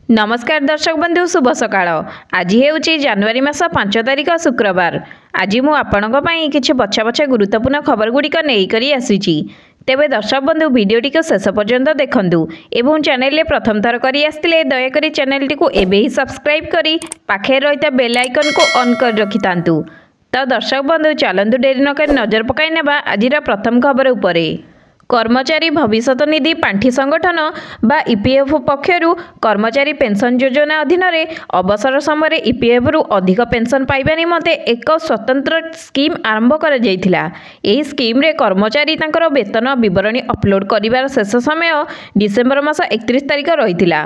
नमस्कार दर्शक बंधु शुभ सकाळ। आज हेउची जनवरी मास 5 तारिख शुक्रवार। आज मु आपणक पई किछि बछा बछा गुरुत्वपूर्ण खबर गुड़िक नहीं करी आसीची। तेबे दर्शक बंधु वीडियोटी को शेष पर्यंत देखंतु एवं चैनल ले प्रथम थर करी आस्तिले दयाकरी चैनलटी को एबे ही सब्सक्राइब करी पाखे रहिता बेल आइकन को ऑन कर रखितांतु। तो दर्शक बंधु चलंतु डेरी न कर नजर पकाई नेबा आजिरा प्रथम खबर उपरे। कर्मचारी भविष्य निधि पांठी संगठन बा ईपीएफओ पक्षरु कर्मचारी पेंशन योजना अधीन रे अवसर समय ईपीएफ रु अधिक पेंशन पाइबा निमंते एक स्वतंत्र स्कीम आरंभ करा जायथिला। एही स्कीम रे कर्मचारी तांकर वेतन विवरणी अपलोड करिवार शेष समय डिसेंबर मास 31 तारिख रहिथिला।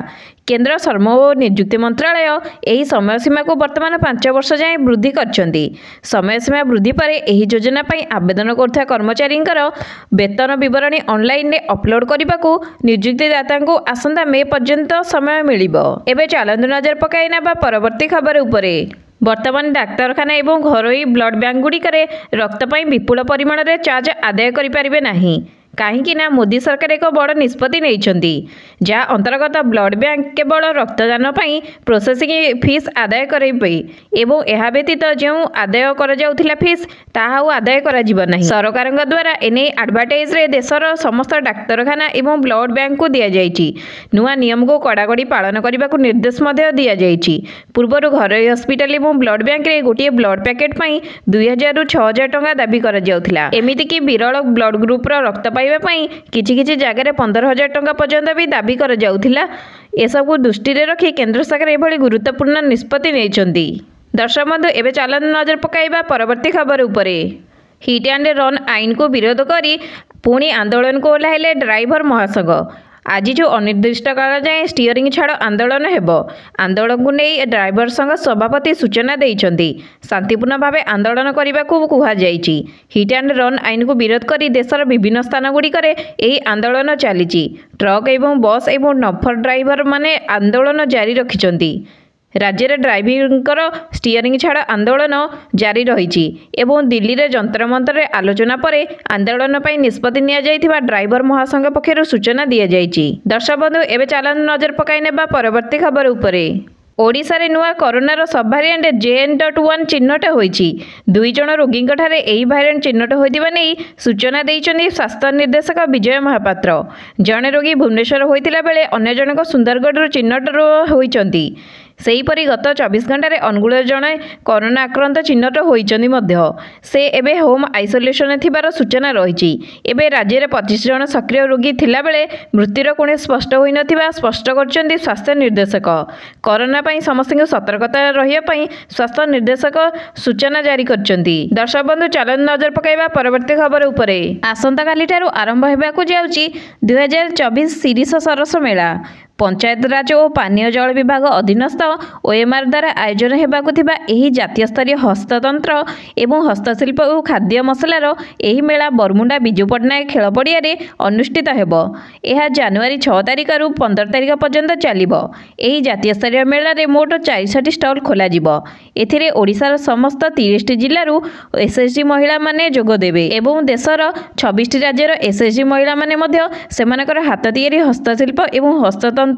केंद्र श्रम और नियुक्ति मंत्रालय यही समय सीमा को वर्तमान 5 वर्ष जाए वृद्धि करछंती। समय सीमा वृद्धि पर यही योजना पई आवेदन करथा कर्मचारी वेतन विवरणी ऑनलाइन रे अपलोड करने को नियुक्तिदाता को आसंता मे पर्यंत समय मिलिबो। एबे चलंतु नजर पकाई नेबा परवर्ती खबर उपरे। वर्तमान डाक्तरखाना एवं घरोई ब्लड बैंक गुड़िकरे रक्त पई विपुल परिमाण रे चार्ज आदाय करि परिबे नाही। कहीं ना मोदी सरकार एक बड़ निष्पत्ति नहीं जहाँ अंतर्गत ब्लड बैंक केवल रक्तदान पर प्रोसेसिंग फीस आदाय करें एवं यह व्यतीत जो आदाय कर फीस ताहा आदाय कर सरकार द्वारा एने एडवर्टाइज रे देशर समस्त डाक्तरखाना एवं ब्लड बैंक को दि जाइए। नुआ नियम को कड़ाकड़ी पालन करने को निर्देश दि जाइए। पूर्वर घरोई हस्पिटाल एवं ब्लड बैंक रे गोटे ब्लड पैकेट पर 2000 ରୁ 6000 टंका दाबी कर एमितिकी विरल ब्लड ग्रुप रक्त किछि जगह 15,000 टंका पर्यंत भी दाबी कर जाउथिला। एसबू दृष्टि रखी केंद्र सरकार एभली गुरुत्वपूर्ण निष्पत्ति नहीं। दर्शक बंधु एबे चलन नजर पकाइबा परवर्ती खबर उपरे। हिट एंड रन आईन को विरोध करी पुणी आंदोलन को ओह्लाइले ड्राइवर महासंघ। आज जो अनिर्दिष्ट काल जाए स्टीयरिंग छाड़ आंदोलन हेब। आंदोलन को नहीं ड्राइवर संघ सभापति सूचना देइछंती शांतिपूर्ण भाव आंदोलन करने को कहुई। हिट एंड रन आईन को विरोध कर देशर विभिन्न स्थान गुड़िकर यही आंदोलन चली। ट्रक एवं बस एवं नफर ड्राइवर माने आंदोलन जारी रखिछंती। राज्य में ड्राइविंग स्टीयरिंग छाड़ आंदोलन जारी रही एवं दिल्ली में जंतर मंतर आलोचना पर आंदोलन पर निष्पत्ति निया ड्राइवर महासंघ पक्षर सूचना दि जाइए। दर्शक बंधु एवं चलन नजर पकाई नेबा परवर्ती खबर उपरे। ओडिशा रे नुआ कोरोनार सब भारिएंट JN.1 चिन्हट होईछि। 2 जण रोगी यही भारिएंट चिन्हट होइतिबा नै सूचना देइछन्ती स्वास्थ्य निर्देशक विजय महापात्र। जणे रोगी भुवनेश्वर होइतिला बेले अन्य जनक सुंदरगढ़ चिन्हट होइछन्ती। सेहीपरि गत 24 घंटे अनुगुल जड़े कोरोना आक्रांत चिन्हट होइछन्ती मध्य से एबे होम आइसोलेशन थिबार सूचना रही। एबे राज्य में 25 जण सक्रिय रोगी थिला बेले मृत्युर कोणे स्पष्ट होई नथिबा स्पष्ट करछन्ती स्वास्थ्य निर्देशक। कोरोना पई समस्त सतर्कता रहिया पई स्वास्थ्य निर्देशक सूचना जारी करछन्ती। दर्शक बंधु चलन नजर पकाइबा परवर्ती खबर उपरे। आसंता काली ठारू आरंभ हेबाकू जाउची 2024 शिरीष सरस मेला। पंचायत राज और पानीय जल विभाग अधीनस्थ ओएमआर द्वारा आयोजन हेबाकू थिबा एही जातीय स्तरीय हस्ततंत्र एवं हस्तशिल्प और खाद्य मसलार एही मेला बरमुंडा बिजू पट्टनायक खेल पड़िया रे अनुष्ठित हेब। यह जनवरी 6 तारिख रु 15 तारिख पर्यंत चलिबो। एही जातीय स्तरीय मेला रे मोट 64 स्टल खोला जिवो। एथिरे ओडिशार समस्त 30 जिल्लारू एसएसजी महिला माने जोग देबे एवं देशर 26 राज्यर एसएसजी महिला माने मध्य सेमानकर हाथ तियारी हस्तशिल्प एवं हस्ततंत्र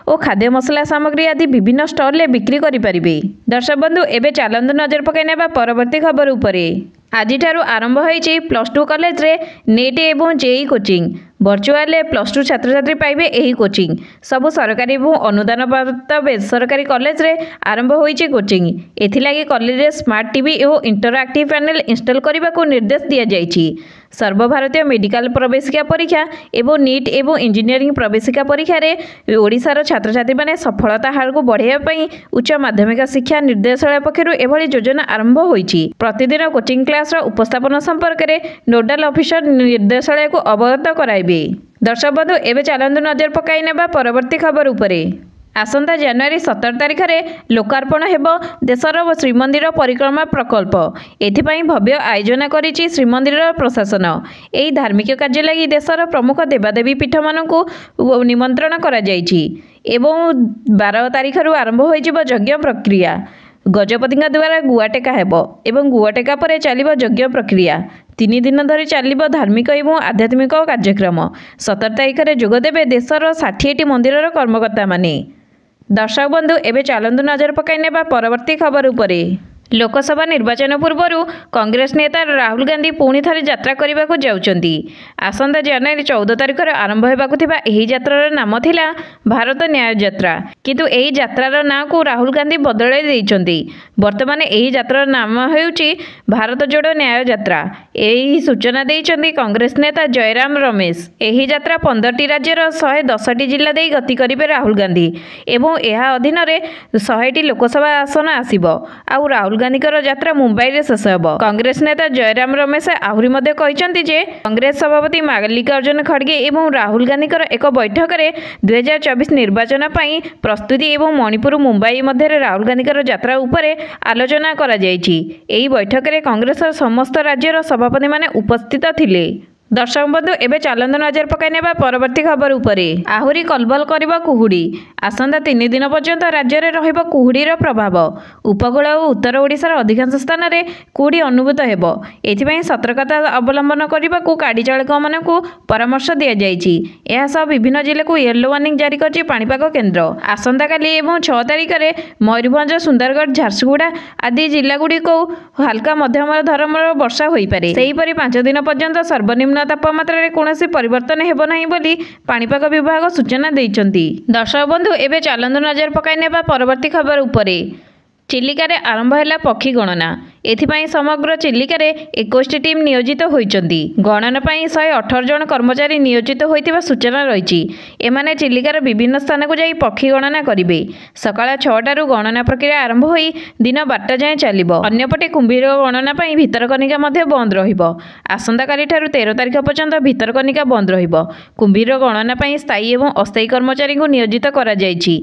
और खाद्य मसला सामग्री आदि विभिन्न स्टल ले बिक्री करि परिबे। दर्शक बंधु एबे चलंतु नजर पकाई नेबा परवर्ती खबर उपरे। आज आरंभ होईछि +2 कॉलेज रे नेट एवं जेई कोचिंग। वर्चुआल +2 छात्र छात्री पाइबे एही कोचिंग। सबु सरकारी एवं अनुदान प्राप्त बेसरकारी कॉलेज रे आरंभ होईछि कोचिंग। एथिलागी कॉलेज रे स्मार्ट टीवी एवं इंटरएक्टिव पैनल इंस्टॉल करने को निर्देश दिया जाइछि। सर्वभारतीय मेडिकल प्रवेशिका परीक्षा एवं नीट एवं इंजीनियरिंग प्रवेशिका परीक्षा रे ओडिशार छात्र छात्री माने सफलता हार को बढ़ाइबा उच्च माध्यमिक शिक्षा निर्देशालय पक्षरु एभली योजना आरंभ होईछि। प्रतिदिन कोचिंग क्लास उपस्थापन संपर्क में नोडाल ऑफिसर निर्देशालय को अवगत कराइबे। दर्शक बंधु एबे चलंतु नजर पकाई नेबा परवर्ती खबर उपरे। आसंता जनवरी 17 तारिख में लोकार्पण हेब देशर श्रीमंदिर परिक्रमा प्रकल्प। एथिपाई भव्य आयोजन करिछि श्रीमंदिर प्रशासन। एही धार्मिक कार्य लगी देशर प्रमुख देवादेवी पीठ मानकु निमंत्रण करा जाइछि एवं 12 तारिख रु आरंभ होइजिब यज्ञ प्रक्रिया। गजपति द्वारा गुआटेका हेब एवं गुआटेका पर चलिब यज्ञ प्रक्रिया। 3 दिन धरी चलिब धार्मिक एवं आध्यात्मिक कार्यक्रम। 17 तारिख में जोगदेवे देशर 60टी मंदिरर कर्मकर्ता माने। दर्शक बंधु एबे चलंतु नजर पकाई नेबा परवर्ती खबर उपरे। लोकसभा निर्वाचन पूर्व कांग्रेस नेता राहुल गांधी पुणी थरे यात्रा करने को जाउचंती। आसंता जनवरी 14 तारिख आरंभ होबाकु थिबा एही यात्रार नाम थिला भारत न्याय यात्रा, किंतु एही यात्रार नाम को राहुल गांधी बदलाई दैचंती। वर्तमान एही यात्रार नाम हेउची भारत जोड़ो न्याय यात्रा। एही सूचना दैचंती कांग्रेस नेता जयराम रमेश। एही यात्रा 15टी राज्यर 110टी जिल्ला देई गति करिवे राहुल गांधी एवं एहा अधीन रे 100टी लोकसभा आसन आसीबो। आउ राहुल गांधीकर यात्रा मुंबई रे शेष हेबो। कांग्रेस नेता जयराम रमेश आहुरी मध्ये कहिसंती जे कांग्रेस सभापति मल्लिकार्जुन खड़गे एवं राहुल गांधीकर एक बैठक रे 2024 निर्वाचन पई प्रस्तुति एवं मणिपुर मुंबई मध्य राहुल गांधीकर यात्रा उपरे आलोचना करा जायछि। एही बैठक रे कांग्रेस समस्त राज्यर सभापति माने उपस्थित थिले। दर्शक बंधु एबे चलंतु नजर पकाई नेबा परवर्ती खबर उपरे। आहुरी कलबल करिबा कुहुडी। आसंता 3 दिन पर्यंत राज्य में रहिबो कुहुडीर प्रभाव। उपकूल और उत्तर ओडिशार अधिकांश स्थान में कुहुडी अनुभूत हेबो। एथिपाई सतर्कता अवलंबन करने गाड़ी चालक मानकु परामर्श दिया जायछि। एहा सह विभिन्न जिले को येलो वार्निंग जारी करछि पाणीपाग केन्द्र। आसंता काली एवं 6 तारिख में मयूरभंज, सुंदरगढ़, झारसुगुड़ा आदि जिलागुड़ी को हल्का मध्यम धरमर वर्षा होई पारे। सेहीपरि 5 दिन पर्यंत सर्वनिम्न तापमात्रा रे कोनोसी परिवर्तन हेबो नाही बोली पाणीपाग विभाग सूचना दैचंती। दर्शक बंधु एबे चलंतु नजर पकाई नेबा परवर्ती खबर उपरे। चिलिका रे आरंभ हैला पक्षी गणना। एथिपाई समग्र चिलिका रे 21 टीम नियोजित होइचंती। गणना पाई 118 जन कर्मचारी नियोजित होइतिबा सूचना रहिछि। एमाने चिलिकार विभिन्न स्थान को जाई पक्षी गणना करिवे। सकाळ 6 रु गणना प्रक्रिया आरंभ होई दिन 12 जाए चलिबो। अन्यपटे कुंभीर गणना पाई भितरकनिका मध्ये बंद रहिबो। आसंता काली ठारु 13 तारिख पर्यंत भितरकनिका बंद रहिबो। कुंभीर गणना पाई स्थायी एवं अस्थायी कर्मचारी को नियोजित करा जायछि।